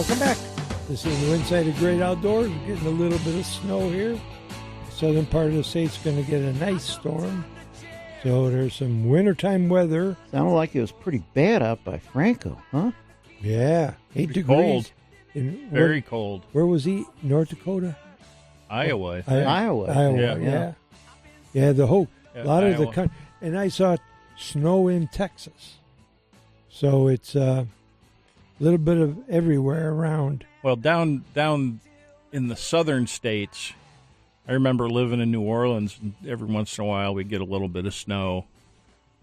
welcome back. This is the Inside of Great Outdoors. We're getting a little bit of snow here. The southern part of the state's going to get a nice storm. So there's some wintertime weather. Sounded like it was pretty bad out by Franco, huh? Yeah, 8 degrees. Cold. In, Very cold. Where was he? North Dakota? Iowa. Iowa. Yeah. Yeah, the whole, Yeah, a lot of the Iowa. country. And I saw snow in Texas. So it's a little bit of everywhere around. Well, down in the southern states, I remember living in New Orleans, and every once in a while we'd get a little bit of snow.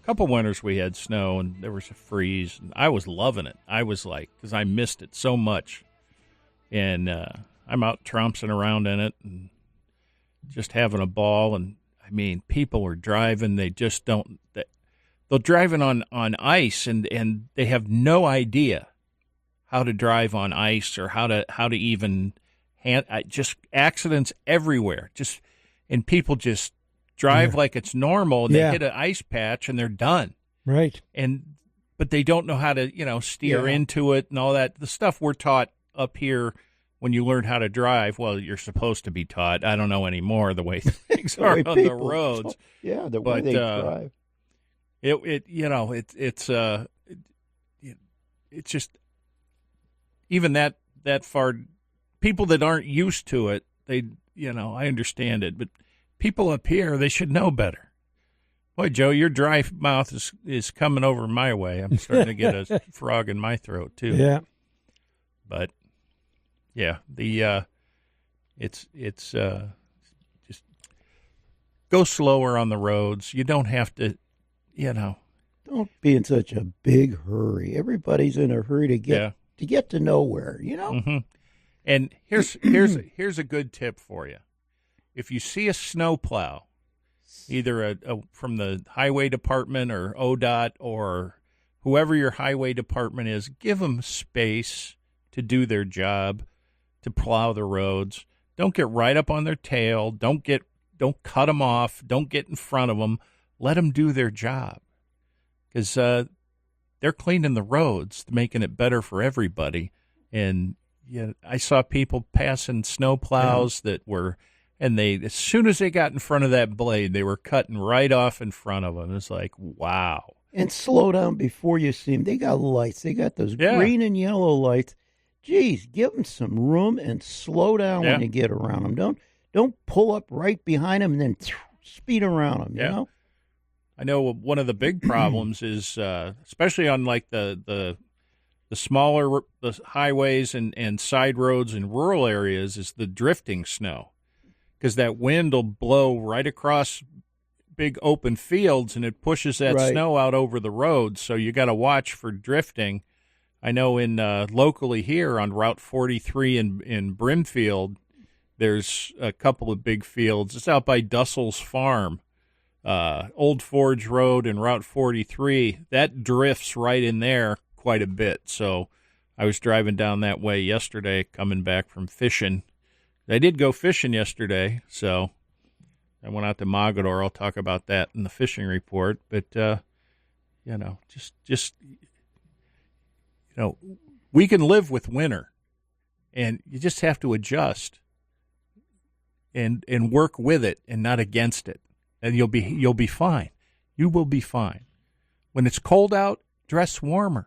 A couple winters we had snow, and there was a freeze. And I was loving it. I was like, because I missed it so much. And I'm out trouncing around in it and just having a ball. And, I mean, people are driving. They just don't. They're driving on ice, and they have no idea how to drive on ice or how to even just accidents everywhere. And people just drive like it's normal. And they hit an ice patch and they're done. Right. But they don't know how to steer into it and all that. The stuff we're taught up here when you learn how to drive. Well, you're supposed to be taught. I don't know anymore the way things are on the roads. Yeah, the way they drive. It's just even that far. People that aren't used to it, I understand it, but people up here, they should know better. Boy, Joe, your dry mouth is coming over my way. I'm starting to get a frog in my throat too. Yeah, but yeah, it's just go slower on the roads. You don't have to, Don't be in such a big hurry. Everybody's in a hurry to get to nowhere, Mm-hmm. And here's a good tip for you. If you see a snowplow, either from the highway department or ODOT or whoever your highway department is, give them space to do their job, to plow the roads. Don't get right up on their tail. Don't cut them off. Don't get in front of them. Let them do their job, because they're cleaning the roads, making it better for everybody. And I saw people passing snow plows that were, and as soon as they got in front of that blade, they were cutting right off in front of them. It's like, wow. And slow down before you see them. They got lights. They got those green and yellow lights. Geez, give them some room and slow down when you get around them. Don't pull up right behind them and then speed around them, you know? I know one of the big problems is, especially on like the smaller the highways and side roads in rural areas, is the drifting snow, because that wind will blow right across big open fields and it pushes that snow out over the roads. So you got to watch for drifting. I know in locally here on Route 43 in Brimfield, there's a couple of big fields. It's out by Dussel's Farm. Old Forge Road and Route 43, that drifts right in there quite a bit. So I was driving down that way yesterday, coming back from fishing. I did go fishing yesterday, so I went out to Mogador. I'll talk about that in the fishing report. But, we can live with winter, and you just have to adjust and work with it and not against it. And you'll be fine. You will be fine. When it's cold out, dress warmer.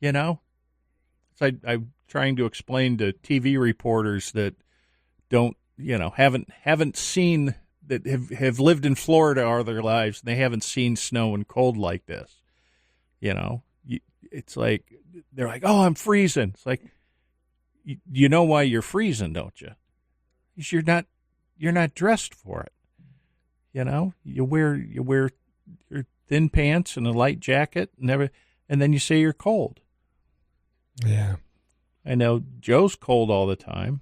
So I'm trying to explain to TV reporters that haven't seen, that have lived in Florida all their lives, and they haven't seen snow and cold like this. It's like they're like, "Oh, I'm freezing." It's like, you know why you're freezing, don't you? Because you're not dressed for it. You wear your thin pants and a light jacket and then you say you're cold. Yeah. I know Joe's cold all the time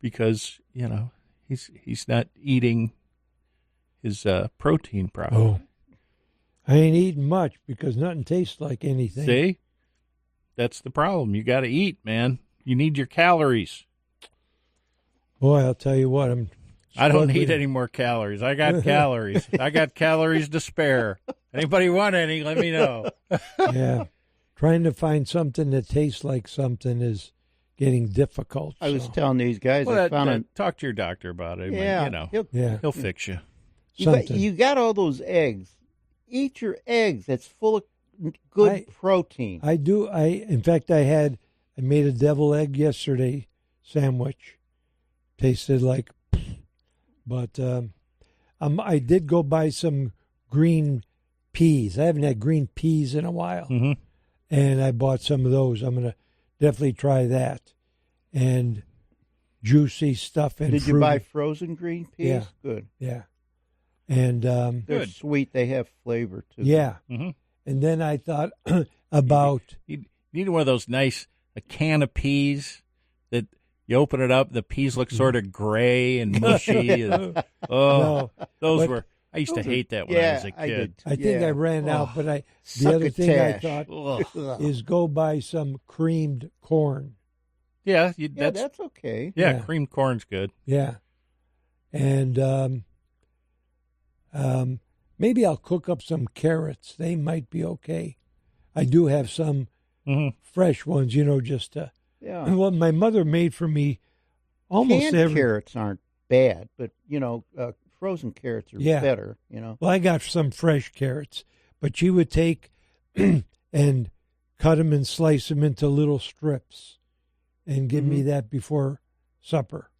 because, he's not eating his protein properly. Oh. I ain't eating much because nothing tastes like anything. See? That's the problem. You got to eat, man. You need your calories. Boy, I'll tell you what, I don't need any more calories. I got calories. I got calories to spare. Anybody want any, let me know. Yeah. trying to find something that tastes like something is getting difficult. I was telling these guys, Well, I found talk to your doctor about it. Yeah, You know, yeah, he'll fix you. you got all those eggs. Eat your eggs. That's full of good protein. I do. In fact, I made a devil egg yesterday sandwich. Tasted like, but I did go buy some green peas. I haven't had green peas in a while, and I bought some of those. I'm gonna definitely try that. And juicy stuff and Did you buy frozen green peas? Yeah. Good. Yeah, and They're Good. sweet. They have flavor too. yeah. Mm-hmm. And then I thought about You need one of those a can of peas that you open it up, the peas look sort of gray and mushy. And, no, I used to hate that when I was a kid. I did. I think I ran out, but the other thing I thought is go buy some creamed corn. Yeah, that's okay. Yeah, creamed corn's good. Yeah, and maybe I'll cook up some carrots. They might be okay. I do have some fresh ones, just to. Yeah. Well, my mother made for me almost Canned every. carrots aren't bad, but frozen carrots are better. Well, I got some fresh carrots, but she would take and cut them and slice them into little strips, and give me that before supper.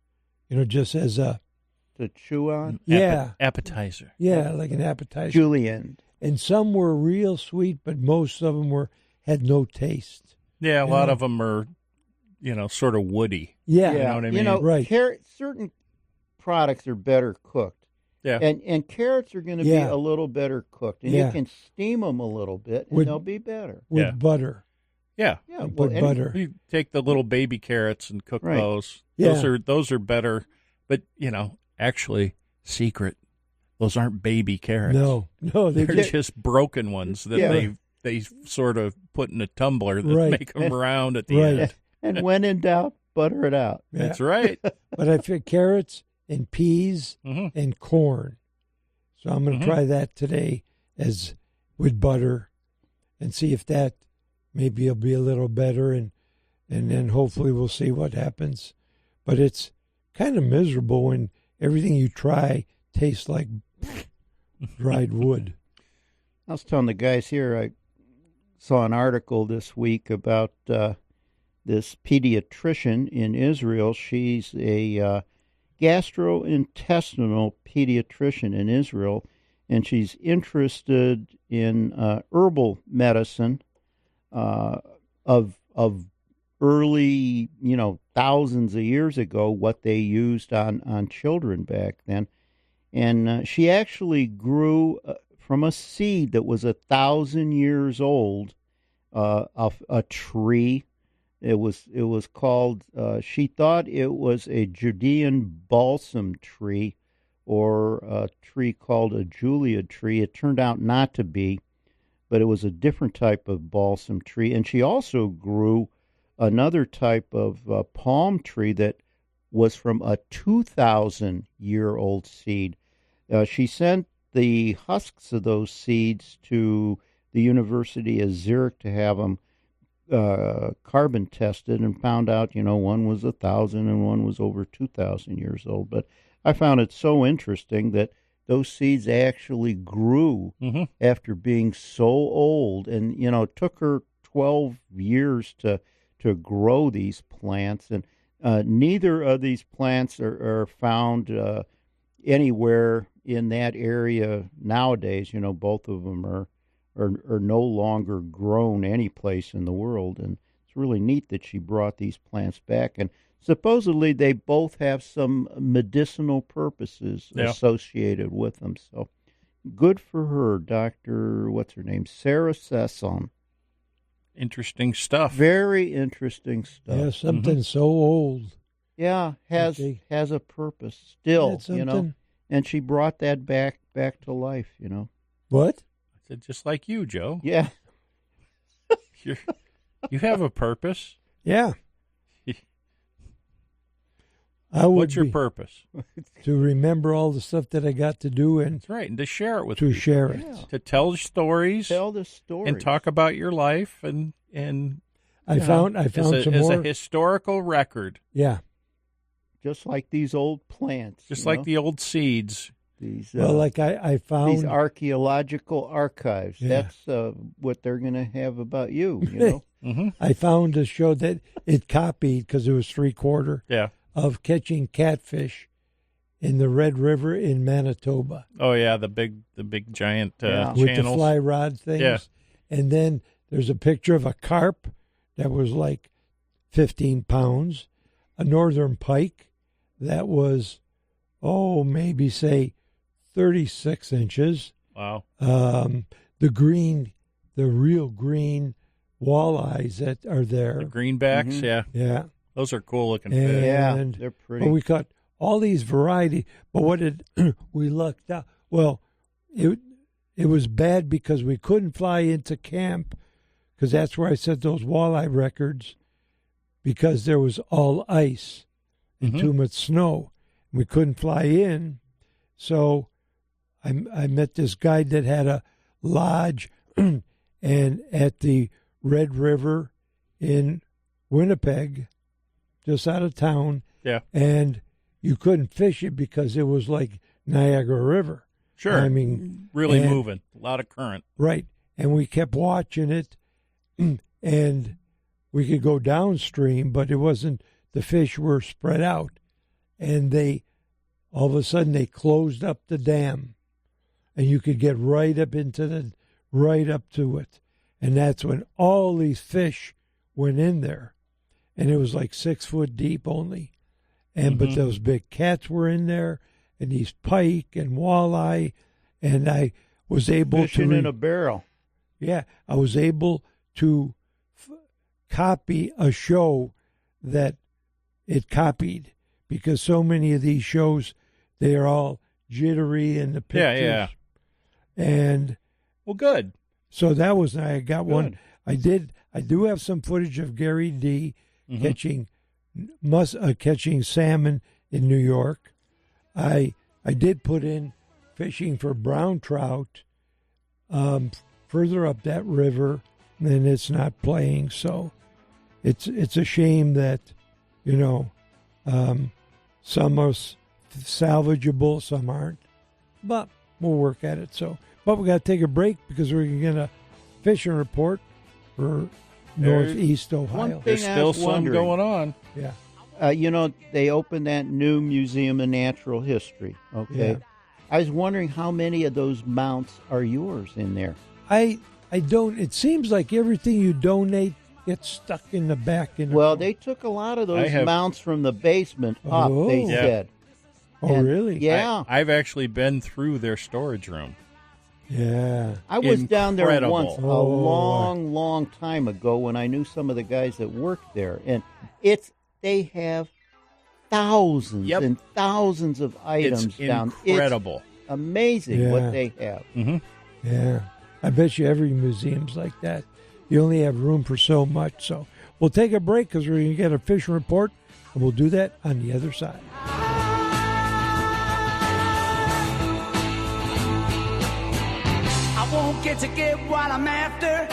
Just as a to chew on. Appetizer. Yeah, like an appetizer. Julienne. And some were real sweet, but most of them had no taste. Yeah, a lot of them are, sort of woody. Yeah, you know what I mean. Right. Certain products are better cooked. Yeah, and carrots are going to be a little better cooked, and you can steam them a little bit, and they'll be better with butter. Yeah, put butter. You take the little baby carrots and cook those. Yeah. Those are better, but actually, secret. Those aren't baby carrots. No, they're just broken ones that they sort of put in a tumbler that make them round at the end. And when in doubt, butter it out. Yeah. That's right. But I fit carrots and peas and corn, so I'm going to try that today with butter, and see if that maybe it'll be a little better, and then hopefully we'll see what happens. But it's kind of miserable when everything you try tastes like dried wood. I was telling the guys here, I saw an article this week about this pediatrician in Israel. She's a gastrointestinal pediatrician in Israel, and she's interested in herbal medicine of early, thousands of years ago, what they used on children back then. And she actually grew from a seed that was 1,000 years old, a tree. It was called. She thought it was a Judean balsam tree, or a tree called a Julia tree. It turned out not to be, but it was a different type of balsam tree. And she also grew another type of palm tree that was from a 2,000-year-old seed. She sent the husks of those seeds to the University of Zurich to have them carbon tested, and found out, one was 1,000 and one was over 2,000 years old. But I found it so interesting that those seeds actually grew after being so old, and it took her 12 years to grow these plants, and neither of these plants are found anywhere in that area nowadays. Both of them are no longer grown any place in the world, and it's really neat that she brought these plants back. And supposedly they both have some medicinal purposes associated with them. So good for her, Dr. What's her name? Sarah Sasson. Interesting stuff. Very interesting stuff. Yeah, something so old. Yeah, has a purpose still, And she brought that back to life, What? I said, just like you, Joe. Yeah. You have a purpose. Yeah. What's your purpose? To remember all the stuff that I got to do and That's right, and to share it with to people. share it. Yeah. To tell stories, Tell the story and talk about your life, and I found some as more. a historical record, Yeah. just like these old plants, just you like know? the old seeds. These Well, like I found. these archaeological archives. Yeah. That's what they're going to have about you. You know, Mm-hmm. I found a show that it copied because it was 3/4 Yeah. of catching catfish in the Red River in Manitoba Oh yeah, the big giant Yeah. with the channels. fly rod things. Yeah. And then there's a picture of a carp that was like 15 pounds, a northern pike that was, maybe say 36 inches. Wow. The real green walleyes that are there. The greenbacks, Mhm. yeah, Yeah. those are cool looking And- fish. yeah, And- they're pretty. But we caught all these variety. But what did we lucked out? Well, it was bad because we couldn't fly into camp because that's where I set those walleye records because there was all ice and Mhm. too much snow. We couldn't fly in. So I met this guy that had a lodge and at the Red River in Winnipeg, just out of town. Yeah. And you couldn't fish it because it was like Niagara River. Sure. I mean, Really and- moving, a lot of current. right. And we kept watching it, and we could go downstream, but it wasn't, the fish were spread out. And all of a sudden, they closed up the dam, and you could get right up to it. And that's when all these fish went in there. And it was like 6 foot deep only. And but Mhm. those big cats were in there, and these pike and walleye, and I was able fishing to in a barrel. I was able to copy a show that it copied because so many of these shows they are all jittery in the pictures. Yeah. And Well, good. so that was I got one. Good. I do have some footage of Gary D Mhm. catching salmon in New York. I did put in fishing for brown trout further up that river, and it's not playing. So it's a shame that some are salvageable, some aren't. But we'll work at it. But we got to take a break because we're going to get a fishing report for Northeast Ohio. one thing- There's I still was some wondering. going on. Yeah. They opened that new Museum of Natural History. Okay. Yeah. I was wondering how many of those mounts are yours in there. I don't. It seems like everything you donate gets stuck in the back. Well, they took a lot of those have- mounts from the basement up, Oh. they Yeah. said. Oh, And- really? Yeah. I've actually been through their storage room. Yeah. I was down there Incredible. once a Oh. long time ago when I knew some of the guys that worked there. And they have thousands Yep. and thousands of items It's down. incredible. It's amazing Yeah. what they have. Mm-hmm. Yeah. I bet you every museum's like that. You only have room for so much. So we'll take a break because we're going to get a fishing report, and we'll do that on the other side. I won't get what I'm after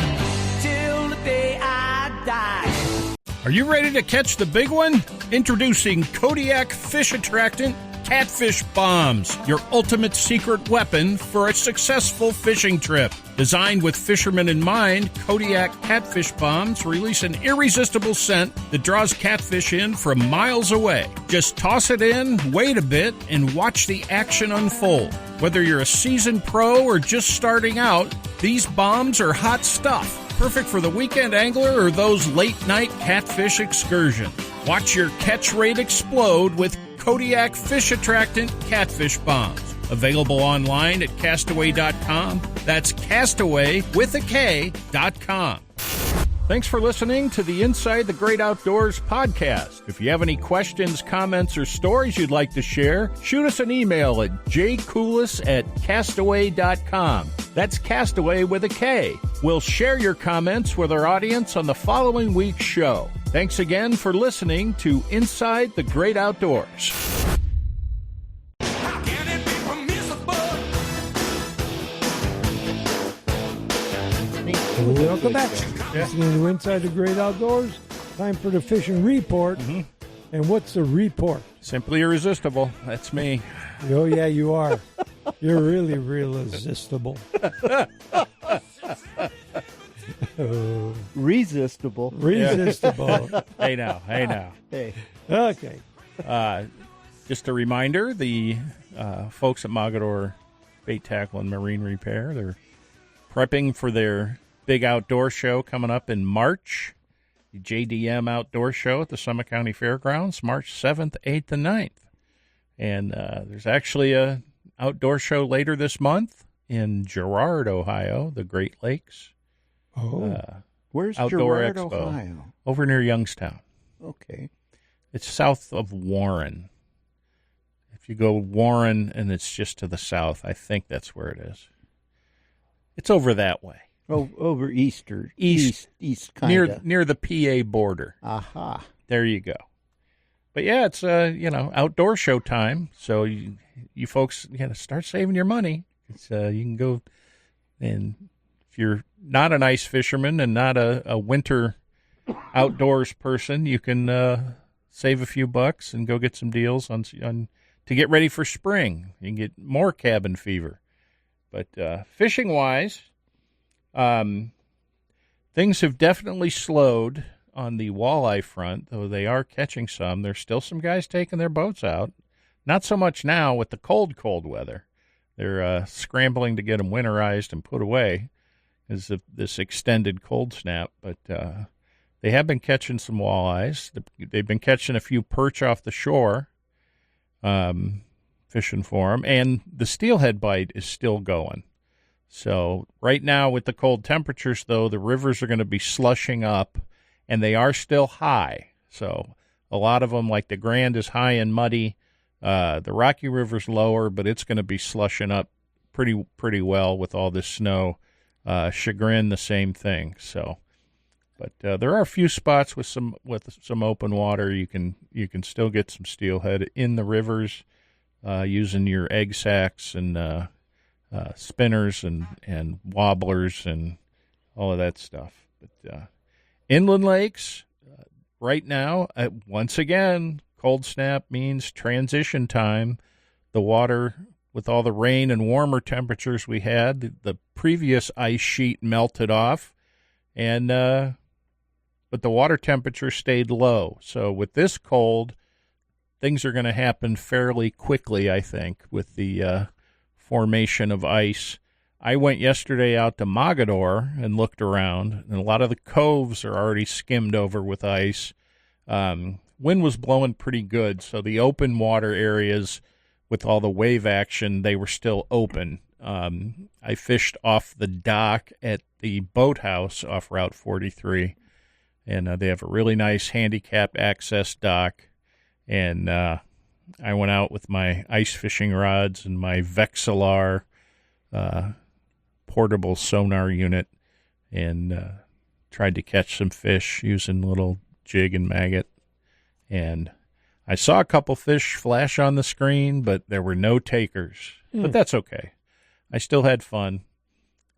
till the day I die. Are you ready to catch the big one? Introducing Kodiak Fish Attractant Catfish Bombs, your ultimate secret weapon for a successful fishing trip. Designed with fishermen in mind, Kodiak Catfish Bombs release an irresistible scent that draws catfish in from miles away. Just toss it in, wait a bit, and watch the action unfold. Whether you're a seasoned pro or just starting out, these bombs are hot stuff. Perfect for the weekend angler or those late-night catfish excursions. Watch your catch rate explode with Kodiak Fish Attractant Catfish Bombs. Available online at Castaway.com. That's Castaway with a K.com. Thanks for listening to the Inside the Great Outdoors podcast. If you have any questions, comments, or stories you'd like to share, shoot us an email at jcoulis@castaway.com. That's Castaway with a K. We'll share your comments with our audience on the following week's show. Thanks again for listening to Inside the Great Outdoors. How can it be permissible? Welcome back. Listening to Inside the Great Outdoors. Time for the fishing report. And what's the report? Simply irresistible. That's me. Oh, yeah, you are. You're really irresistible. Oh, Resistible. resistible. Hey now. Hey. Okay. Just a reminder, the folks at Mogador Bait Tackle and Marine Repair, they're prepping for their big outdoor show coming up in March. The JDM Outdoor Show at the Summit County Fairgrounds, March 7th, 8th, and 9th. And there's actually a outdoor show later this month in Girard, Ohio, the Great Lakes. Oh, Where's Outdoor Girard, Expo. Ohio? Over near Youngstown. Okay. It's south of Warren. If you go Warren and it's just to the south, I think that's where it is. It's over that way. Oh, over East kind of. near the PA border. Aha. There you go. But yeah, it's outdoor show time. So you folks start saving your money. It's you can go, and if you're not an ice fisherman and not a winter outdoors person, you can save a few bucks and go get some deals on to get ready for spring. You can get more cabin fever. But fishing wise, things have definitely slowed on the walleye front, though they are catching some. There's still some guys taking their boats out. Not so much now with the cold weather. They're scrambling to get them winterized and put away as of this extended cold snap. But they have been catching some walleyes. They've been catching a few perch off the shore, fishing for them. And the steelhead bite is still going. So right now with the cold temperatures, though, the rivers are going to be slushing up, and they are still high. So a lot of them, like the Grand, is high and muddy. The Rocky River's lower, but it's going to be slushing up pretty well with all this snow. Chagrin, the same thing. So, but there are a few spots with some open water. You can still get some steelhead in the rivers using your egg sacks and spinners and wobblers and all of that stuff. But inland lakes, right now, once again, cold snap means transition time. The water, with all the rain and warmer temperatures we had, the previous ice sheet melted off, and but the water temperature stayed low. So with this cold, things are going to happen fairly quickly, I think, with the formation of ice. I went yesterday out to Mogador and looked around, and a lot of the coves are already skimmed over with ice. Wind was blowing pretty good, so the open water areas with all the wave action, they were still open. I fished off the dock at the boathouse off Route 43, and they have a really nice handicap access dock, and I went out with my ice fishing rods and my Vexilar portable sonar unit and tried to catch some fish using little jig and maggot. And I saw a couple fish flash on the screen, but there were no takers. But that's okay. I still had fun.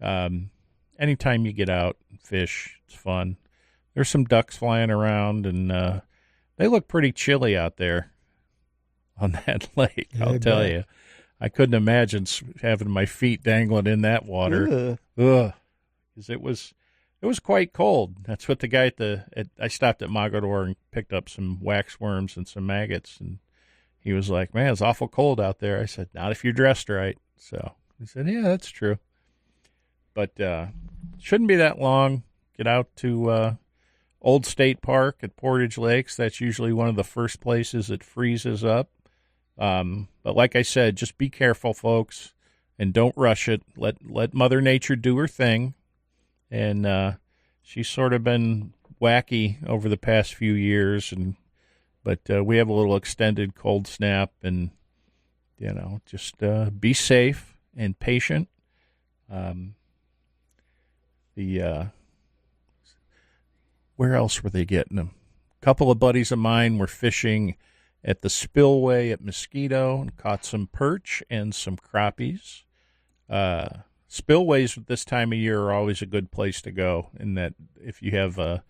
Anytime you get out and fish, it's fun. There's some ducks flying around, and they look pretty chilly out there on that lake, I'll tell you. I couldn't imagine having my feet dangling in that water. Ugh. 'Cause it was quite cold. That's what the guy I stopped at Mogador and picked up some waxworms and some maggots, and he was like, "Man, it's awful cold out there." I said, "Not if you're dressed right." So he said, "Yeah, that's true." But shouldn't be that long. Get out to Old State Park at Portage Lakes. That's usually one of the first places it freezes up. But like I said, just be careful, folks, and don't rush it. Let Mother Nature do her thing. And she's sort of been wacky over the past few years, but we have a little extended cold snap, and just be safe and patient. Where else were they getting them? couple of buddies of mine were fishing at the spillway at Mosquito and caught some perch and some crappies. Spillways at this time of year are always a good place to go, in that if you have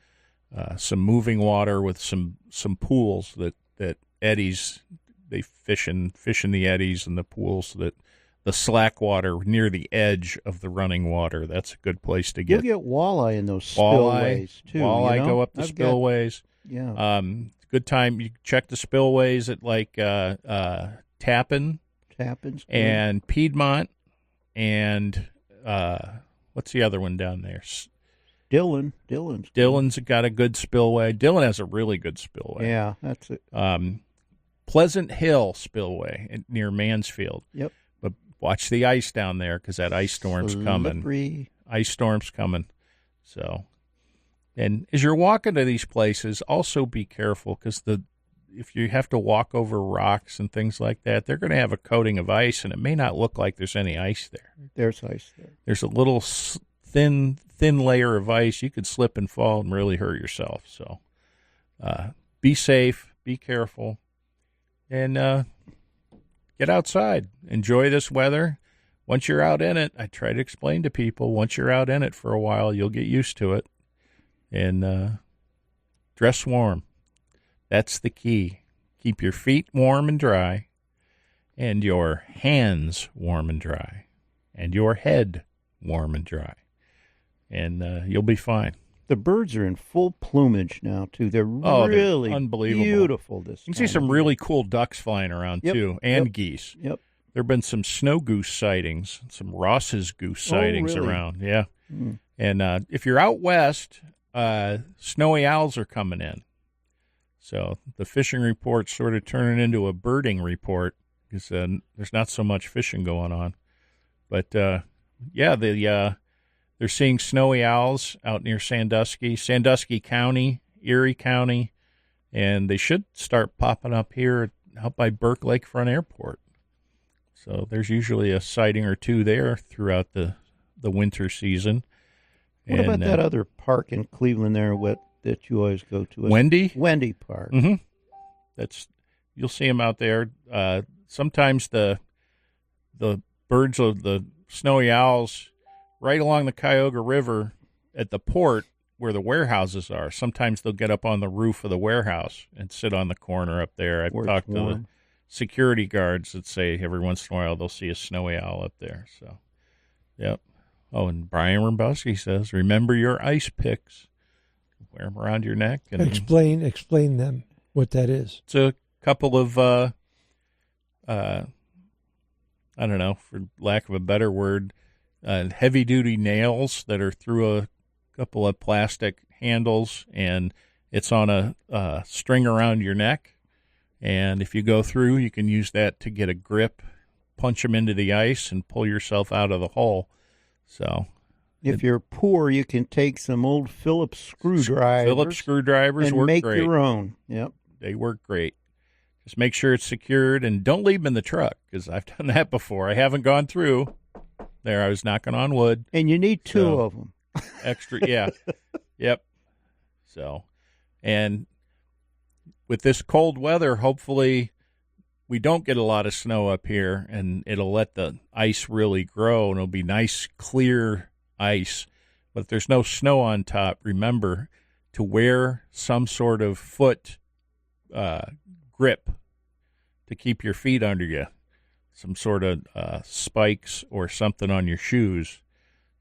some moving water with some pools that eddies, they fish in the eddies and the pools, that the slack water near the edge of the running water. That's a good place to get. You'll get walleye in those spillways too. Walleye go up the spillways. Yeah. Good time. You check the spillways at like Tappan and Piedmont, and what's the other one down there? Dillon's got a good spillway. Dillon has a really good spillway. Yeah, that's it. Pleasant Hill Spillway near Mansfield. Yep. But watch the ice down there, because that ice storm's coming. Ice storm's coming. So, and as you're walking to these places, also be careful, because if you have to walk over rocks and things like that, they're going to have a coating of ice, and it may not look like there's any ice there. There's ice there. There's a little thin layer of ice. You could slip and fall and really hurt yourself. So be safe, be careful, and get outside. Enjoy this weather. Once you're out in it, I try to explain to people, once you're out in it for a while, you'll get used to it. And dress warm. That's the key. Keep your feet warm and dry, and your hands warm and dry, and your head warm and dry. And you'll be fine. The birds are in full plumage now, too. They're really they're unbelievable. Beautiful this time. You can see some really cool ducks flying around, too, and geese. Yep. There have been some snow goose sightings, some Ross's goose sightings around. Yeah. Mm. And if you're out west, snowy owls are coming in. So the fishing report's sort of turning into a birding report, because there's not so much fishing going on. But, they're seeing snowy owls out near Sandusky County, Erie County, and they should start popping up here out by Burke Lakefront Airport. So there's usually a sighting or two there throughout the winter season. What about that other park in Cleveland there that you always go to? Wendy Park. Mm-hmm. You'll see them out there. Sometimes the birds of the snowy owls right along the Cuyahoga River at the port where the warehouses are. Sometimes they'll get up on the roof of the warehouse and sit on the corner up there. I've talked to the security guards that say every once in a while they'll see a snowy owl up there. So, yep. Oh, and Brian Rambowski says, remember your ice picks. Wear them around your neck. And explain them, what that is. It's a couple of, I don't know, for lack of a better word, heavy-duty nails that are through a couple of plastic handles, and it's on a string around your neck. And if you go through, you can use that to get a grip, punch them into the ice, and pull yourself out of the hole. So, if you're poor, you can take some old Phillips screwdrivers. Phillips screwdrivers and work make great. Your own. Yep, they work great. Just make sure it's secured, and don't leave them in the truck, because I've done that before. I haven't gone through. There, I was knocking on wood. And you need two of them. Extra, yeah. Yep. So, and with this cold weather, hopefully we don't get a lot of snow up here, and it'll let the ice really grow, and it'll be nice, clear ice. But if there's no snow on top, remember to wear some sort of foot grip to keep your feet under you. Some sort of spikes or something on your shoes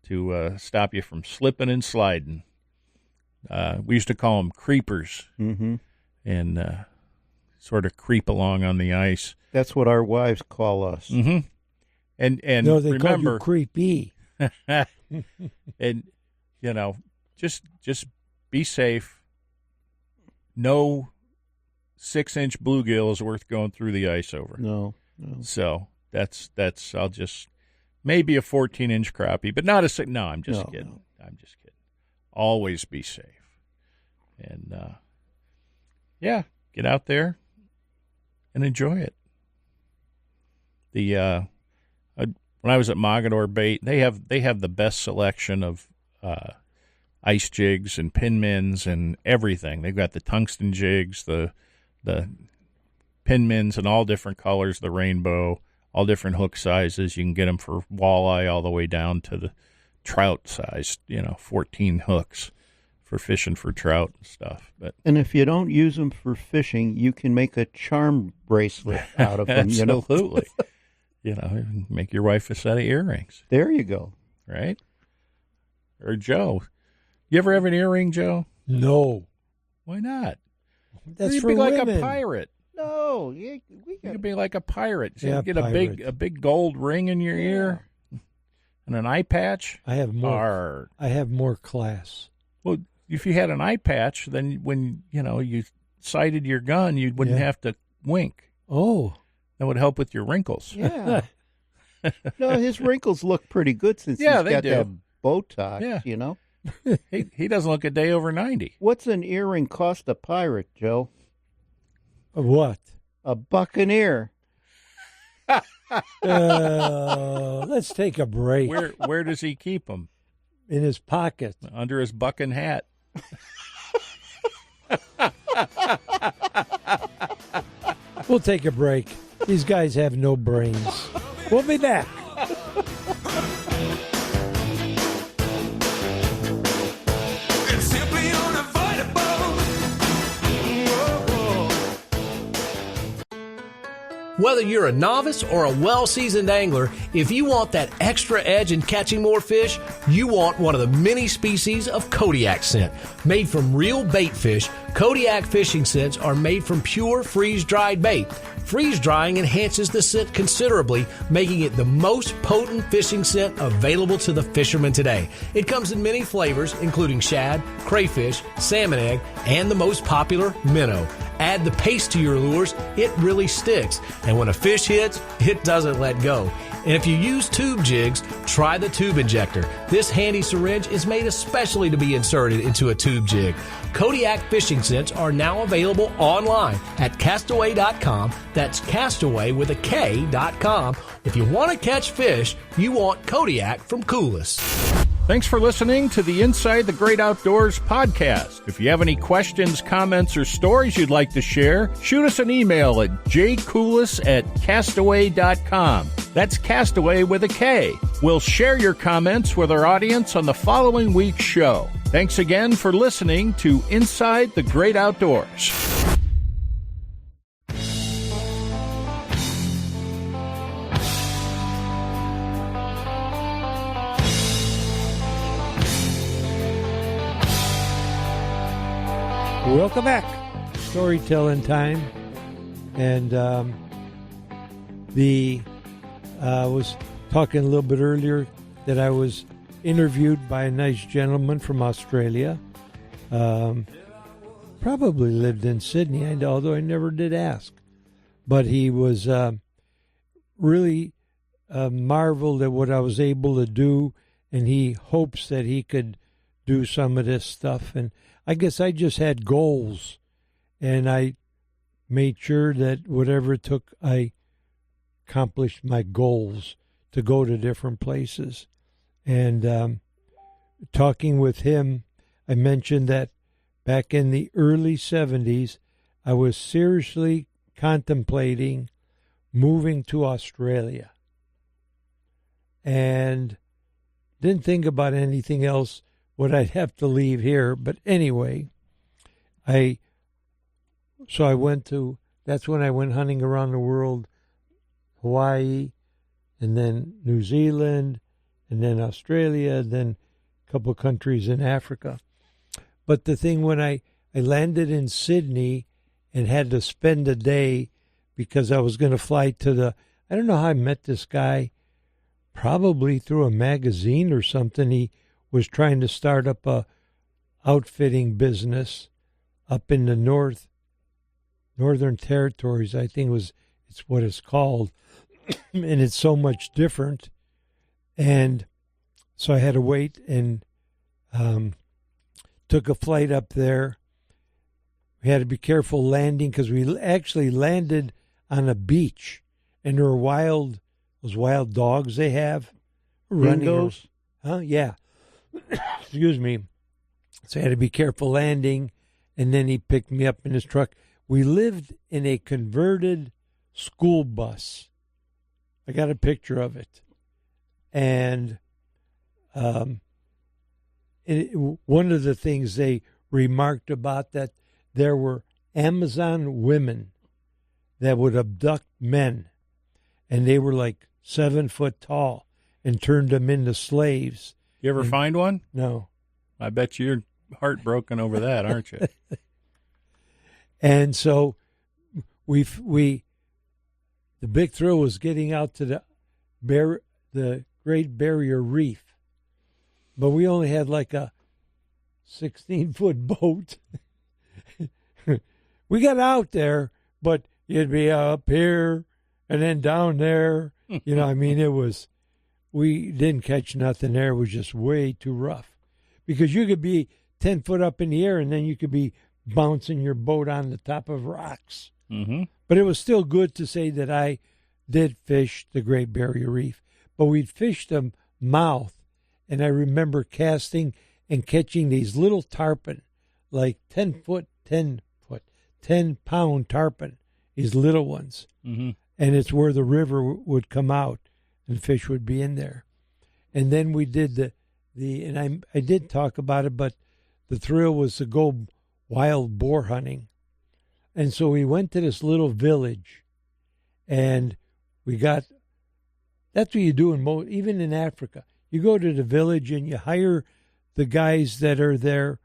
to stop you from slipping and sliding. We used to call them creepers, and sort of creep along on the ice. That's what our wives call us. Mm-hmm. And no, they remember, call you creepy. And just be safe. No 6-inch bluegill is worth going through the ice over. No. So that's I'll just maybe a 14-inch crappie, but not a no. I'm just kidding. No. I'm just kidding. Always be safe, and get out there and enjoy it. When I was at Mogador Bait, they have the best selection of ice jigs and pin mins and everything. They've got the tungsten jigs, the pin mins in all different colors, the rainbow, all different hook sizes. You can get them for walleye all the way down to the trout size, 14 hooks for fishing for trout and stuff. And if you don't use them for fishing, you can make a charm bracelet out of them. Absolutely. Make your wife a set of earrings. There you go. Right? Or Joe. You ever have an earring, Joe? No. Why not? That's You'd for be like women. a pirate. No, You could be like a pirate. So Yeah, you get pirate. a big gold ring in your ear and an eye patch. I have more. I have more class. Well, if you had an eye patch, then when you sighted your gun, you wouldn't have to wink. Oh, that would help with your wrinkles. Yeah. No, his wrinkles look pretty good since he's they got do. that Botox. Yeah. He doesn't look a day over 90. What's an earring cost a pirate, Joe? what? A buccaneer. Let's take a break. Where does he keep them? In his pocket. Under his bucking hat. We'll take a break. These guys have no brains. We'll be back. It's simply unavoidable. Whether you're a novice or a well-seasoned angler, if you want that extra edge in catching more fish, you want one of the many species of Kodiak scent. Made from real bait fish, Kodiak fishing scents are made from pure freeze-dried bait. Freeze-drying enhances the scent considerably, making it the most potent fishing scent available to the fishermen today. It comes in many flavors, including shad, crayfish, salmon egg, and the most popular, minnow. Add the paste to your lures, it really sticks. And when a fish hits, it doesn't let go. And if you use tube jigs, try the tube injector. This handy syringe is made especially to be inserted into a tube jig. Kodiak fishing scents are now available online at Castaway.com. That's Castaway with a K.com. If you want to catch fish, you want Kodiak from Coulis. Thanks for listening to the Inside the Great Outdoors podcast. If you have any questions, comments, or stories you'd like to share, shoot us an email at jcoulis@castaway.com. That's Castaway with a K. We'll share your comments with our audience on the following week's show. Thanks again for listening to Inside the Great Outdoors. Welcome back. Storytelling time. And I was talking a little bit earlier that I was interviewed by a nice gentleman from Australia. Probably lived in Sydney, although I never did ask. But he was really marveled at what I was able to do, and he hopes that he could do some of this stuff. And I guess I just had goals, and I made sure that whatever it took, I accomplished my goals to go to different places. And talking with him, I mentioned that back in the early 70s, I was seriously contemplating moving to Australia and didn't think about anything else, what I'd have to leave here. But anyway, so I went to, that's when I went hunting around the world, Hawaii, and then New Zealand, and then Australia, then a couple countries in Africa. But the thing, when I landed in Sydney and had to spend a day because I was going to fly to I don't know how I met this guy, probably through a magazine or something. He was trying to start up a outfitting business up in the Northern Territories, I think it's what it's called. And it's so much different. And so I had to wait and took a flight up there. We had to be careful landing because we actually landed on a beach, and there were those wild dogs they have running. Dingoes? Huh? Yeah. Excuse me. So I had to be careful landing, and then he picked me up in his truck. We lived in a converted school bus. I got a picture of it. And one of the things they remarked about that there were Amazon women that would abduct men, and they were like 7 foot tall and turned them into slaves. You ever find one? No. I bet you're heartbroken over that, aren't you? And so the big thrill was getting out to the Great Barrier Reef. But we only had like a 16-foot boat. We got out there, but you'd be up here and then down there. You know, I mean, we didn't catch nothing there. It was just way too rough. Because you could be 10 foot up in the air and then you could be bouncing your boat on the top of rocks. Mm-hmm. But it was still good to say that I did fish the Great Barrier Reef. But we'd fish the mouth, and I remember casting and catching these little tarpon, like 10-pound tarpon, these little ones. Mm-hmm. And it's where the river would come out and fish would be in there. And then we did and I did talk about it, but the thrill was to go wild boar hunting. And so we went to this little village, and that's what you do even in Africa. You go to the village and you hire the guys that are there,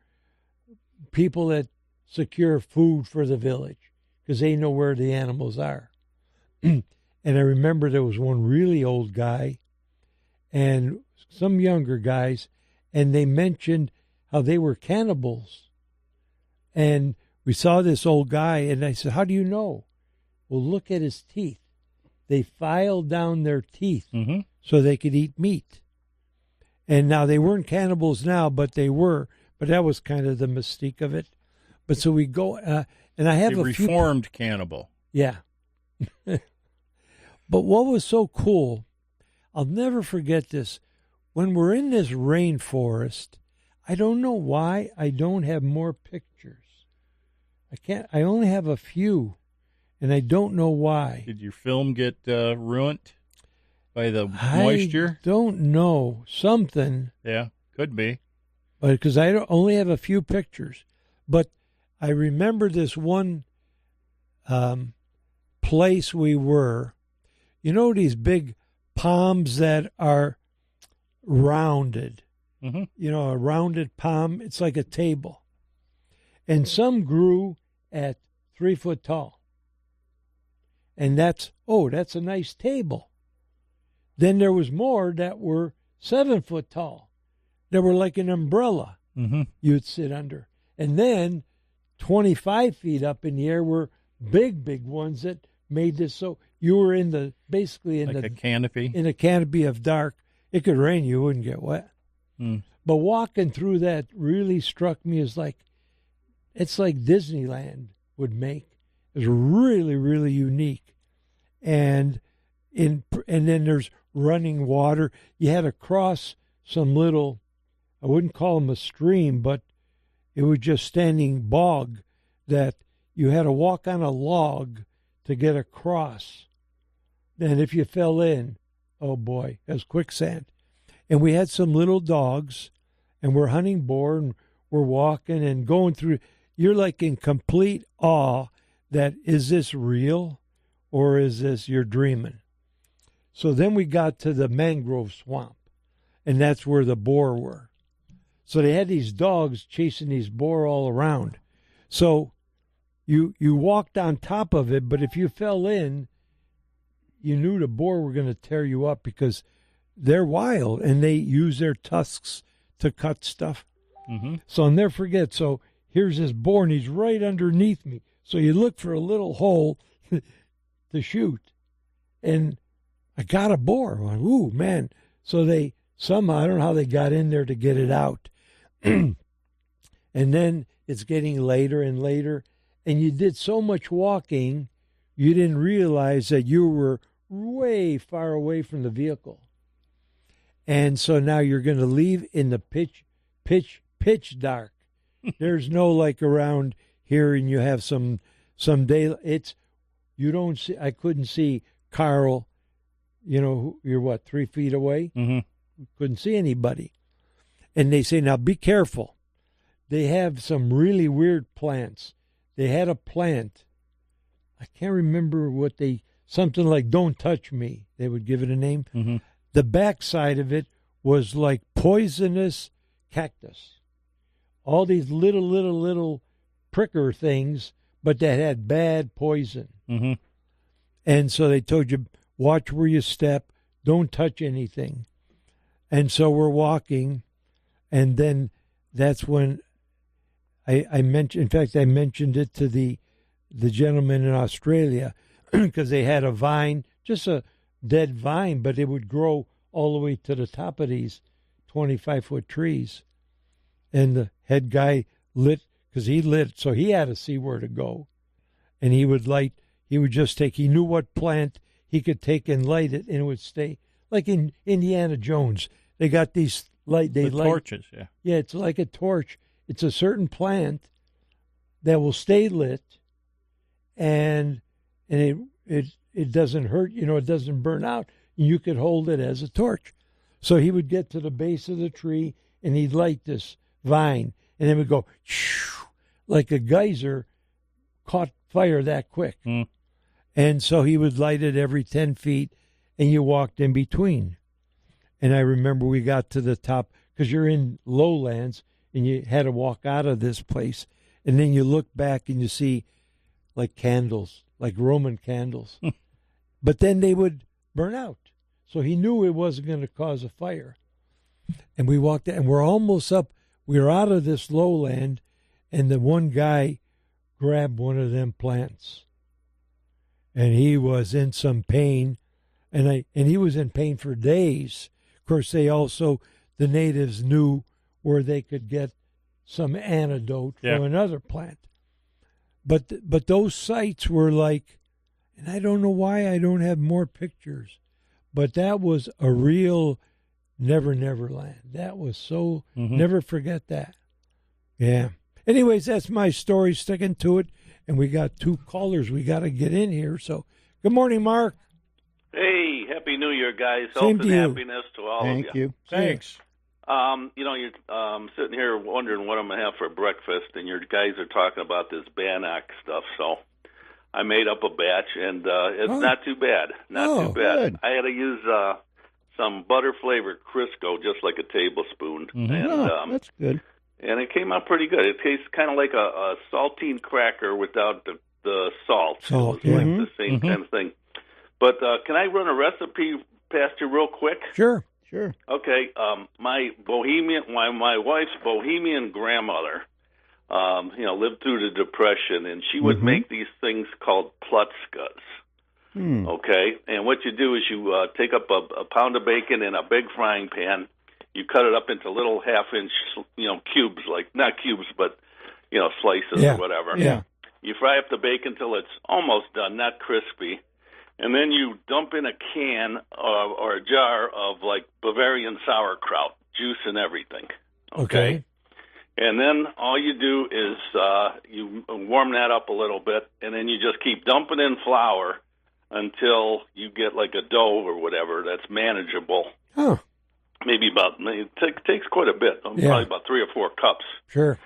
people that secure food for the village, because they know where the animals are. And I remember there was one really old guy and some younger guys, and they mentioned how they were cannibals. And we saw this old guy, and I said, "How do you know?" "Well, look at his teeth. They filed down their teeth so they could eat meat." And now they weren't cannibals now, but they were. But that was kind of the mystique of it. But so we go, and I have a reformed cannibal. Yeah. But what was so cool, I'll never forget this. When we're in this rainforest, I don't know why I don't have more pictures. I only have a few, and I don't know why. Did your film get ruined by the moisture? I don't know. Something. Yeah, could be. But because I only have a few pictures. But I remember this one place we were. You know these big palms that are rounded? Mm-hmm. You know, a rounded palm, it's like a table. And some grew at 3 foot tall. And that's a nice table. Then there was more that were 7 foot tall. They were like an umbrella you'd sit under. And then 25 feet up in the air were big ones that made this so you were basically in a canopy. In a canopy of dark. It could rain, you wouldn't get wet. Mm. But walking through that really struck me as it's like Disneyland would make. It was really, really unique. And then there's running water. You had to cross some little, I wouldn't call them a stream, but it was just standing bog that you had to walk on a log to get across. And if you fell in, oh boy, it was quicksand. And we had some little dogs, and we're hunting boar, and we're walking and going through. You're like in complete awe that, is this real or is this you're dreaming? So then we got to the mangrove swamp, and that's where the boar were. So they had these dogs chasing these boar all around. So you walked on top of it, but if you fell in, you knew the boar were going to tear you up because they're wild and they use their tusks to cut stuff. Mm-hmm. So I'll never forget. So here's this boar, and he's right underneath me. So you look for a little hole to shoot. And I got a boar. I'm like, ooh, man. So they somehow, I don't know how they got in there to get it out. And then it's getting later and later. And you did so much walking, you didn't realize that you were way far away from the vehicle. And so now you're going to leave in the pitch dark. There's no like around here, and you have some day. It's you don't see. I couldn't see Carl. You know, you're what 3 feet away. Mm-hmm. Couldn't see anybody, and they say now be careful. They have some really weird plants. They had a plant. I can't remember what something like "Don't touch me." They would give it a name. Mm-hmm. The backside of it was like poisonous cactus. All these little pricker things, but that had bad poison. Mm-hmm. And so they told you, watch where you step, don't touch anything. And so we're walking, and then that's when I mentioned, in fact, I mentioned it to the gentleman in Australia, because they had a vine, just a dead vine, but it would grow all the way to the top of these 25-foot trees. And the head guy lit, because he lit, so he had to see where to go. And he would just take, he knew what plant he could take and light it, and it would stay. Like in Indiana Jones, they got these light. They light torches, yeah. Yeah, it's like a torch. It's a certain plant that will stay lit, and it doesn't hurt. You know, it doesn't burn out. You could hold it as a torch. So he would get to the base of the tree, and he'd light this vine, and it would go like a geyser. Caught fire that quick. Mm. And so he would light it every 10 feet, and you walked in between. And I remember we got to the top, because you're in lowlands, and you had to walk out of this place. And then you look back, and you see like candles, like Roman candles. But then they would burn out. So he knew it wasn't going to cause a fire. And we walked, and we're almost up. We were out of this lowland, and the one guy grabbed one of them plants, and he was in some pain, and he was in pain for days. Of course, the natives knew where they could get some antidote from another plant. But those sites were like, and I don't know why I don't have more pictures, but that was a real Never Land. That was so, never forget that. Yeah. Anyways, that's my story, sticking to it. And we got 2 callers we got to get in here. So, good morning, Mark. Hey, Happy New Year, guys. Same Health to and you. happiness to all Thank of you. you. Thanks. You're sitting here wondering what I'm going to have for breakfast, and your guys are talking about this Bannock stuff. So I made up a batch, and it's not too bad. Not too bad. Good. I had to use some butter-flavored Crisco, just like a tablespoon. Mm-hmm. And That's good. and it came out pretty good. It tastes kind of like a saltine cracker without the salt. Salt, It was yeah. like the same kind of thing. But can I run a recipe past you real quick? Sure. Okay. My wife's Bohemian grandmother, lived through the Depression, and she would make these things called plutskas. Okay, and what you do is you take up a pound of bacon in a big frying pan. You cut it up into little half-inch, cubes, like not cubes, but slices or whatever. Yeah. You fry up the bacon till it's almost done, not crispy, and then you dump in a can or a jar of like Bavarian sauerkraut, juice and everything. Okay. And then all you do is you warm that up a little bit, and then you just keep dumping in flour until you get like a dough or whatever that's manageable. Huh. Maybe it takes quite a bit, probably about 3 or 4 cups. Sure.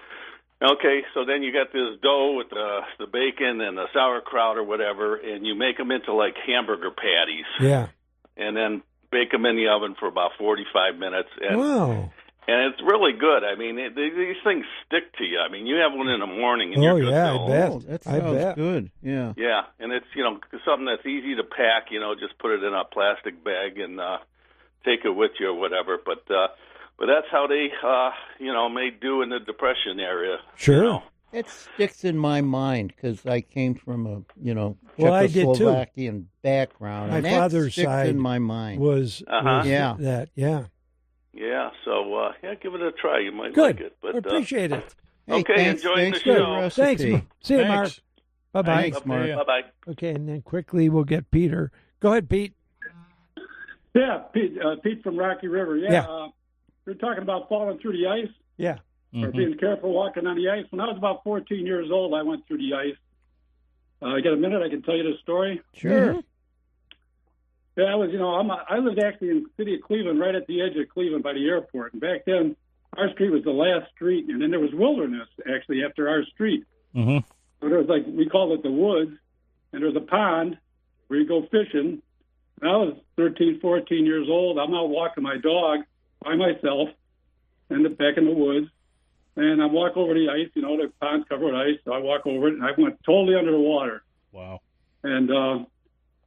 Okay, so then you got this dough with the bacon and the sauerkraut or whatever, and you make them into like hamburger patties. Yeah. And then bake them in the oven for about 45 minutes. And, Wow. and it's really good. I mean, these things stick to you. I mean, you have one in the morning and Oh, you're good yeah, to I go. bet. Oh, that I sounds bet. good. Yeah. Yeah, and it's, something that's easy to pack, just put it in a plastic bag and take it with you or whatever. But that's how they, made do in the Depression area. Sure. It sticks in my mind because I came from a, Well, I did too. Czechoslovakian background. My and that father's sticks side in my mind. Was Yeah. that. Yeah. Yeah, so, give it a try. You might Good. like it. But, I appreciate it. Hey, Okay, thanks, enjoying thanks the for show. recipe. Thanks. See you, Mark. Thanks. Bye-bye. Thanks, Mark. Bye-bye. Okay, and then quickly we'll get Peter. Go ahead, Pete. Yeah, Pete from Rocky River. Yeah. You're talking about falling through the ice. Yeah. or being careful walking on the ice. When I was about 14 years old, I went through the ice. I got a minute? I can tell you the story. Sure. Yeah, I was, I lived actually in the city of Cleveland, right at the edge of Cleveland by the airport. And back then, our street was the last street, and then there was wilderness actually after our street. Mm-hmm. So there was we called it the woods, and there was a pond where you go fishing. And I was 13, 14 years old. I'm out walking my dog by myself, back in the woods, and I walk over the ice. The pond's covered with ice, so I walk over it, and I went totally under the water. Wow. And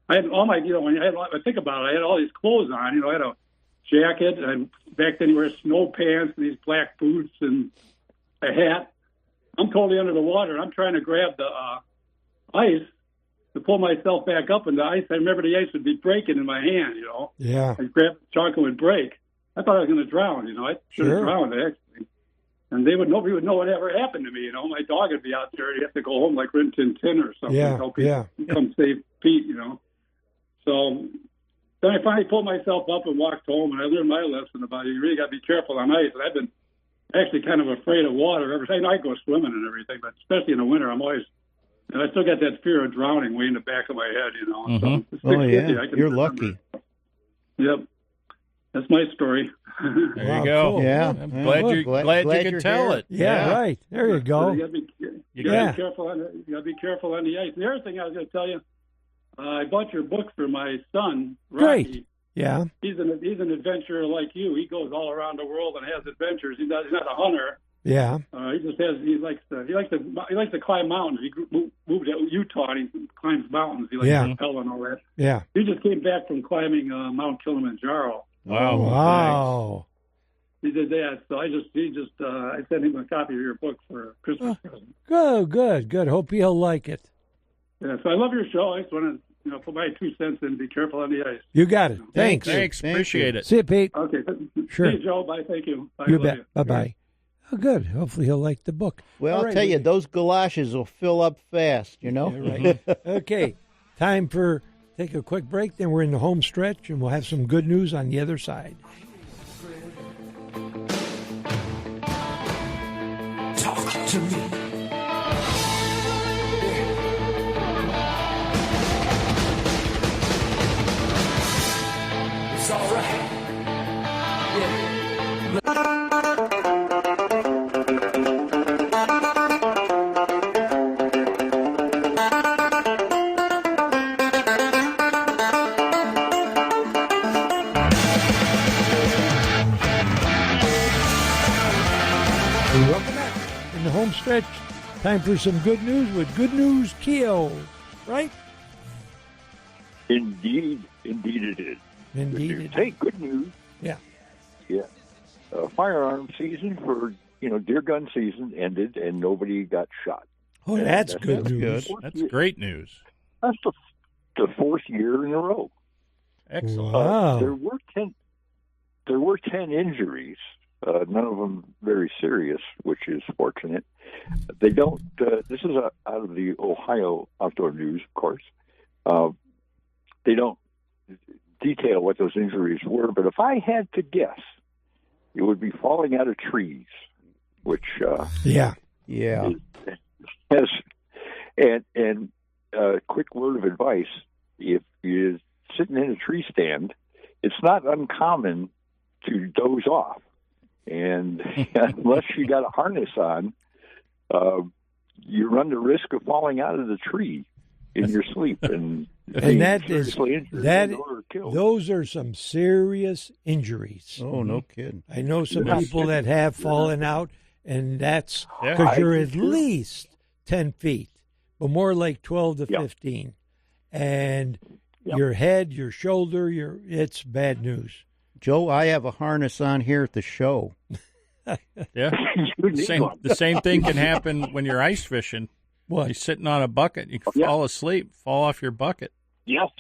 I had all my, when I think about it, I had all these clothes on. I had a jacket, and back then you wear snow pants and these black boots and a hat. I'm totally under the water, and I'm trying to grab the ice to pull myself back up in the ice. I remember the ice would be breaking in my hand, Yeah. I'd grab the chalk and would break. I thought I was going to drown, I should have drowned, actually. And nobody would know what ever happened to me, My dog would be out there. He'd have to go home like Rin Tin Tin or something. Yeah, yeah. Come save Pete, So then I finally pulled myself up and walked home, and I learned my lesson about you really got to be careful on ice. And I've been actually kind of afraid of water ever since. I go swimming and everything, but especially in the winter, I'm always, and I still got that fear of drowning way in the back of my head, Mm-hmm. So Oh, yeah. You're remember. lucky. Yep. That's my story. There Wow, you go. cool. Yeah. I'm glad you Glad could you're tell here. it. Yeah, right. There you go. You gotta be careful on the ice. The other thing I was going to tell you, I bought your book for my son, Rocky. Great. Yeah. He's an adventurer like you. He goes all around the world and has adventures. He's not a hunter. Yeah. He likes to climb mountains. He moved to Utah and he climbs mountains. He likes to rappel and all that. Yeah. He just came back from climbing Mount Kilimanjaro. Wow. Wow. He did that. So I sent him a copy of your book for a Christmas present. Good. Hope he'll like it. Yeah. So I love your show. I just want to put my 2 cents in. Be careful on the ice. You got it. Thanks. Thanks. Appreciate it. See you, Pete. Okay. Sure. See you, Joe. Bye. Thank you. Bye. You Love bet. Bye-bye. Oh, good. Hopefully he'll like the book. Well, All I'll right, tell you, those galoshes will fill up fast, Yeah, right. Okay. Time for take a quick break. Then we're in the home stretch, and we'll have some good news on the other side. Talk to me. It's all right. Welcome back. In the home stretch, time for some good news with Good News Keo. Right? Indeed it is. Indeed. Good news. Hey, good news. Yeah. Yeah. Firearm season for, deer gun season ended and nobody got shot. Oh, that's good news. That's great news. That's the fourth year in a row. Excellent. Wow. There were 10 injuries. None of them very serious, which is fortunate. They don't. This is out of the Ohio Outdoor News, of course. They don't detail what those injuries were, but if I had to guess, it would be falling out of trees, which Yeah. has. And quick word of advice: if you're sitting in a tree stand, it's not uncommon to doze off. And unless you got a harness on, you run the risk of falling out of the tree in your sleep, and those are some serious injuries. Oh, no kidding. I know some people that have fallen out, and that's Yeah. because you're at least 10 feet, but more like 12 to 15. And your head, your shoulder, it's bad news. Joe, I have a harness on here at the show. Yeah. The same thing can happen when you're ice fishing. What? You're sitting on a bucket. You can fall asleep, fall off your bucket. Yes.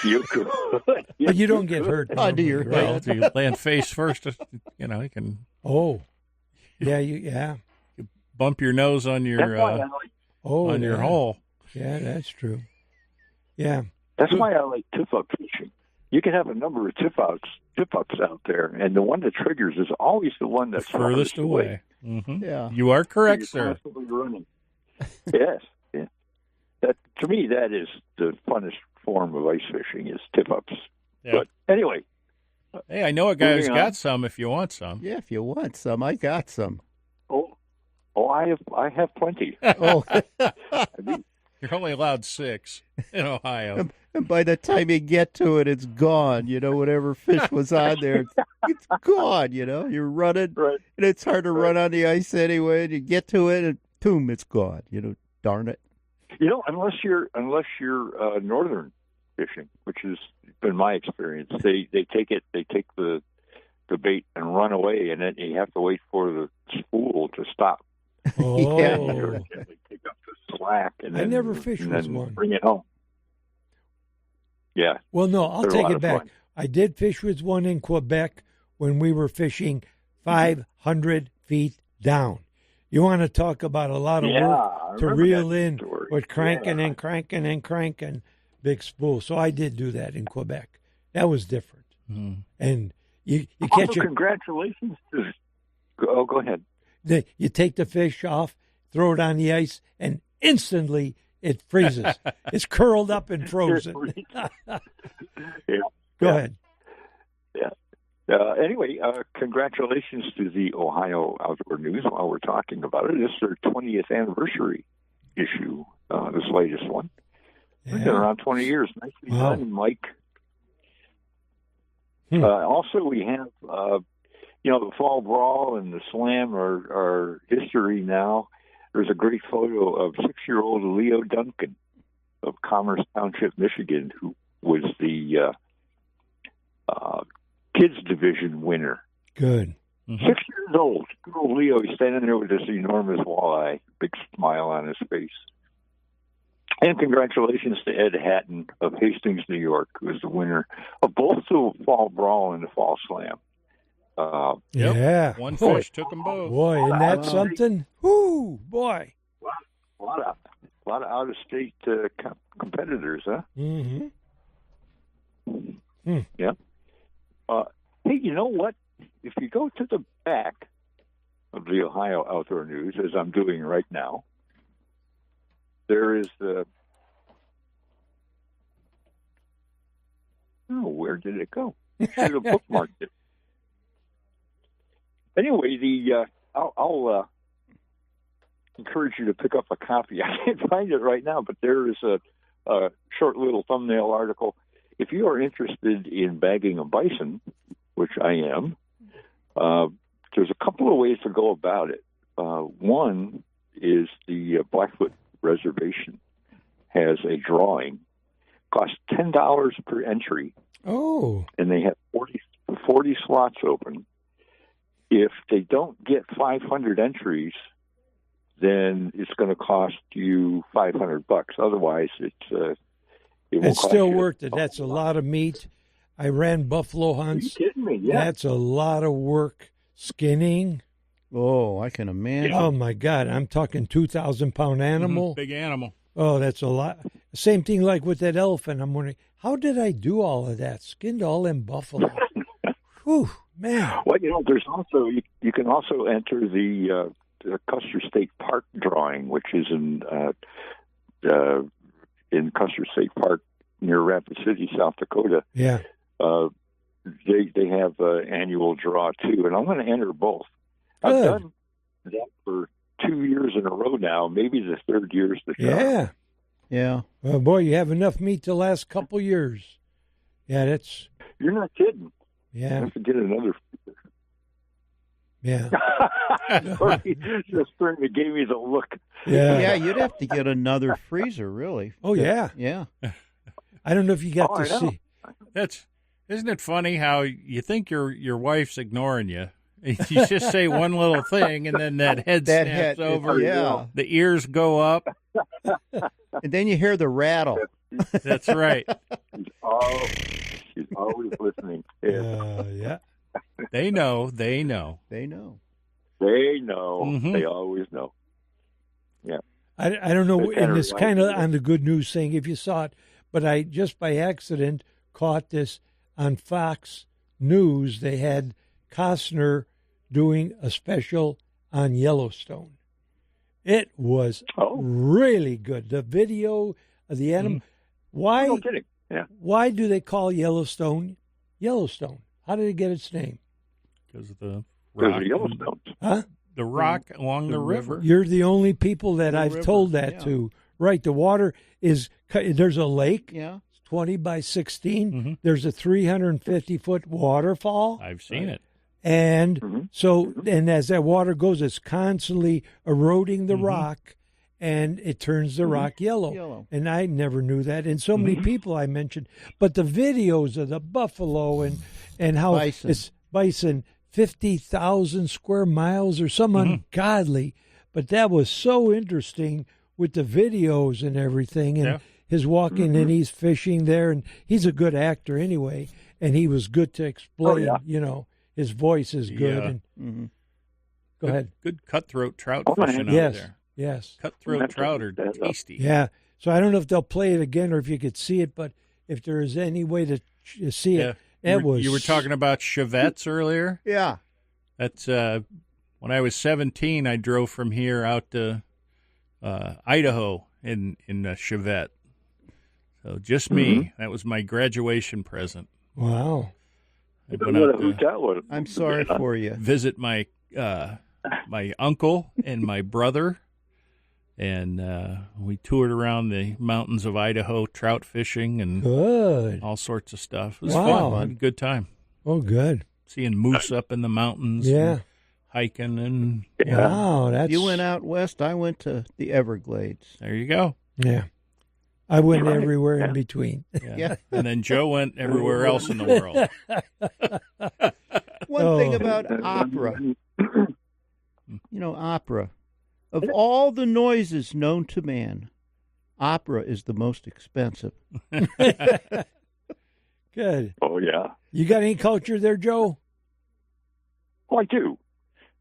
You could. But you don't get hurt. Under your normally, Well, right? if you land face first, you can Oh. Yeah. bump your nose on your Oh, your hole. Yeah, that's true. Yeah. That's why I like tip-up fishing. You can have a number of tip-outs tip-ups out there, and the one that triggers is always the one that's furthest away. Mm-hmm. Yeah. You are correct, You're sir. constantly running. Yes. Yeah. That, to me, that is the funnest form of ice fishing is tip-ups. Yeah. But anyway. Hey, I know a guy who's Moving got on. some if you want some. Yeah, if you want some, I got some. Oh, I have plenty. Oh, You're only allowed 6 in Ohio. and by the time you get to it, it's gone. You know, whatever fish was on there, it's gone. You know, you're running, Right. and it's hard to run on the ice anyway. And you get to it, and boom, it's gone. You know, darn it. You know, unless you're northern fishing, which has been my experience, they take the bait and run away, and then you have to wait for the spool to stop. Oh, They pick up the slack, and I then, never fished and with then one. bring it home. Yeah, well, no, I'll they're a take lot it of back. fun. I did fish with one in Quebec when we were fishing 500 feet down. You want to talk about a lot of Yeah, work I to remember reel that in story. with cranking Yeah. and cranking and cranking big spool. So I did do that in Quebec. That was different. Mhm. And you Also, catch it. congratulations to. Oh, go ahead. You take the fish off, throw it on the ice, and instantly it freezes. It's curled up and frozen. Yeah. Go ahead. Yeah. Anyway, congratulations to the Ohio Outdoor News while we're talking about it. This is their 20th anniversary issue, this latest one. It's been Yeah. around 20 years. Nicely Wow. done, Mike. Hmm. Also, we have, the Fall Brawl and the Slam are history now. There's a great photo of 6-year-old Leo Duncan of Commerce Township, Michigan, who was the kids division winner. Good. 6 years old. Good old Leo. He's standing there with this enormous walleye, big smile on his face. And congratulations to Ed Hatton of Hastings, New York, who is the winner of both the Fall Brawl and the Fall Slam. Yep. Yeah. One Boy, fish took them both. boy, isn't that something? Whoo, boy. A lot of out-of-state competitors, huh? Mm-hmm. Yeah. Hey, you know what? If you go to the back of the Ohio Outdoor News, as I'm doing right now, there is the. Oh, where did it go? I should have bookmarked it. Anyway, I'll encourage you to pick up a copy. I can't find it right now, but there is a short little thumbnail article. If you are interested in bagging a bison, which I am, there's a couple of ways to go about it. One is the Blackfoot Reservation has a drawing, costs $10 per entry, Oh, and they have 40 slots open. If they don't get 500 entries, then it's going to cost you $500. Otherwise, it won't it's cost still you worth it. That's a lot of meat. I ran buffalo Are you hunts. kidding me? Yeah. That's a lot of work. Skinning. Oh, I can imagine. Oh my God! I'm talking 2,000-pound animal. Big animal. Oh, that's a lot. Same thing like with that elephant. I'm wondering, how did I do all of that? Skinned all them buffalo. Whew, man. Well, there's also you can also enter the Custer State Park drawing, which is in Custer State Park near Rapid City, South Dakota. Yeah. They have an annual draw too, and I'm going to enter both. I've Good. done that for 2 years in a row now. Maybe the third year's the charm. Yeah. Yeah. Well, boy, you have enough meat to last a couple years. Yeah, that's, You're not kidding. I yeah, have to get another. yeah, Sorry, the spring that gave me the look. yeah. Yeah, you'd have to get another freezer, really. Oh, yeah. Yeah. I don't know if you got Oh, to I know. see. Isn't it funny how you think your wife's ignoring you? You just say one little thing, and then that head That snaps head, over. yeah. The ears go up. And then you hear the rattle. That's right. She's always listening. Yeah. Yeah. They know. They know. They know. They know. Mhm. They always know. I don't know, They kinda and it's remind kind of me of- on the good news thing if you saw it, but I just by accident caught this on Fox News, they had Costner doing a special on Yellowstone. It was really good. The video of the animal. Why? No kidding. Yeah. Why do they call Yellowstone Yellowstone? How did it get its name? Because of the There's rock, a Yellowstone. Huh? the rock along the river. You're the only people that The I've river, told that yeah. to. Right. The water is, there's a lake. Yeah. 20 by 16. Mhm. There's a 350-foot waterfall. I've seen it. And so, and as that water goes, it's constantly eroding the rock, and it turns the rock yellow. Yellow. And I never knew that. And so many people I mentioned, but the videos of the buffalo and how Bison. it's bison, 50,000 square miles or some ungodly. But that was so interesting with the videos and everything, and Yeah. his walking, and he's fishing there, and he's a good actor anyway, and he was good to explain. You know, his voice is good. Yeah. And go ahead. Good cutthroat trout Oh, fishing out Yes. there. Yes. Cutthroat trout are That's- tasty. Yeah. So I don't know if they'll play it again or if you could see it, but if there is any way to see it, You were talking about chevettes earlier. Yeah. That's when I was 17. I drove from here out to Idaho in a Chevette. So just me. That was my graduation present. Wow. I went out Who to that was? I'm sorry for you. visit my my uncle and my brother, and we toured around the mountains of Idaho, trout fishing and Good. all sorts of stuff. It was Wow. fun. Had a good time. Oh, good. Seeing moose up in the mountains. Yeah. And hiking and Wow. That's You went out west. I went to the Everglades. there you go. Yeah. I went Right. everywhere Yeah. in between. Yeah. And then Joe went everywhere else in the world. One thing Oh. about opera, opera. Of all the noises known to man, opera is the most expensive. Good. Oh, yeah. You got any culture there, Joe? Oh, I do.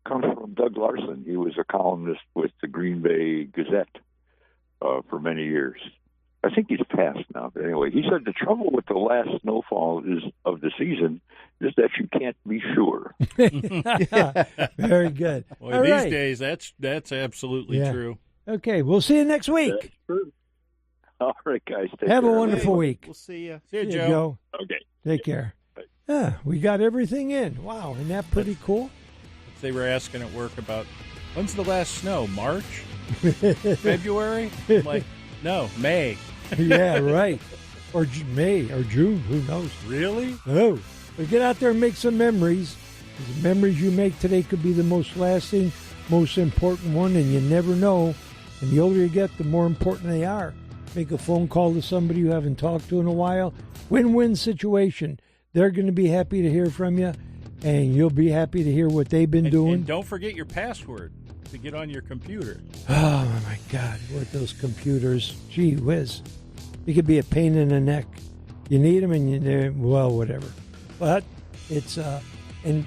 Comes from Doug Larson. He was a columnist with the Green Bay Gazette for many years. I think he's passed now, but anyway, he said the trouble with the last snowfall of the season is that you can't be sure. Very good. Boy, All these right. days, that's absolutely Yeah. true. Okay. We'll see you next week. All right, guys. Take Have a care. wonderful week. We'll see you. See you, See ya, Joe. Okay. Take care. Yeah, we got everything in. Wow, isn't that pretty cool? They were asking at work about when's the last snow? March? February? I'm like, no, May. Yeah, right. Or May or June, who knows? Really? Oh, but get out there and make some memories. The memories you make today could be the most lasting, most important one, and you never know. And the older you get, the more important they are. Make a phone call to somebody you haven't talked to in a while. Win-win situation. They're going to be happy to hear from you, and you'll be happy to hear what they've been doing. And don't forget your password to get on your computer. Oh, my God. What those computers. Gee whiz. It could be a pain in the neck. You need them, and whatever. But it's, and,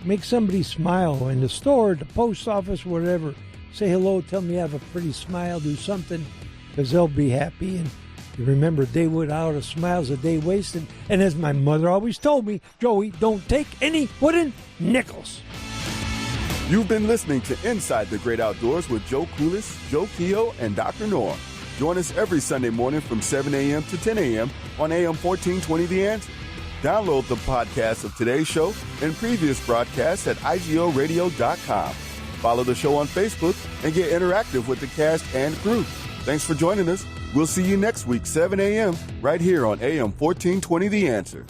make somebody smile in the store, the post office, whatever. Say hello, tell them you have a pretty smile, do something, because they'll be happy. And you remember, a day without a smile is a day wasted. And as my mother always told me, Joey, don't take any wooden nickels. You've been listening to Inside the Great Outdoors with Joe Kulis, Joe Keogh, and Dr. Norm. Join us every Sunday morning from 7 a.m. to 10 a.m. on AM 1420 The Answer. Download the podcast of today's show and previous broadcasts at IGOradio.com. Follow the show on Facebook and get interactive with the cast and crew. Thanks for joining us. We'll see you next week, 7 a.m., right here on AM 1420 The Answer.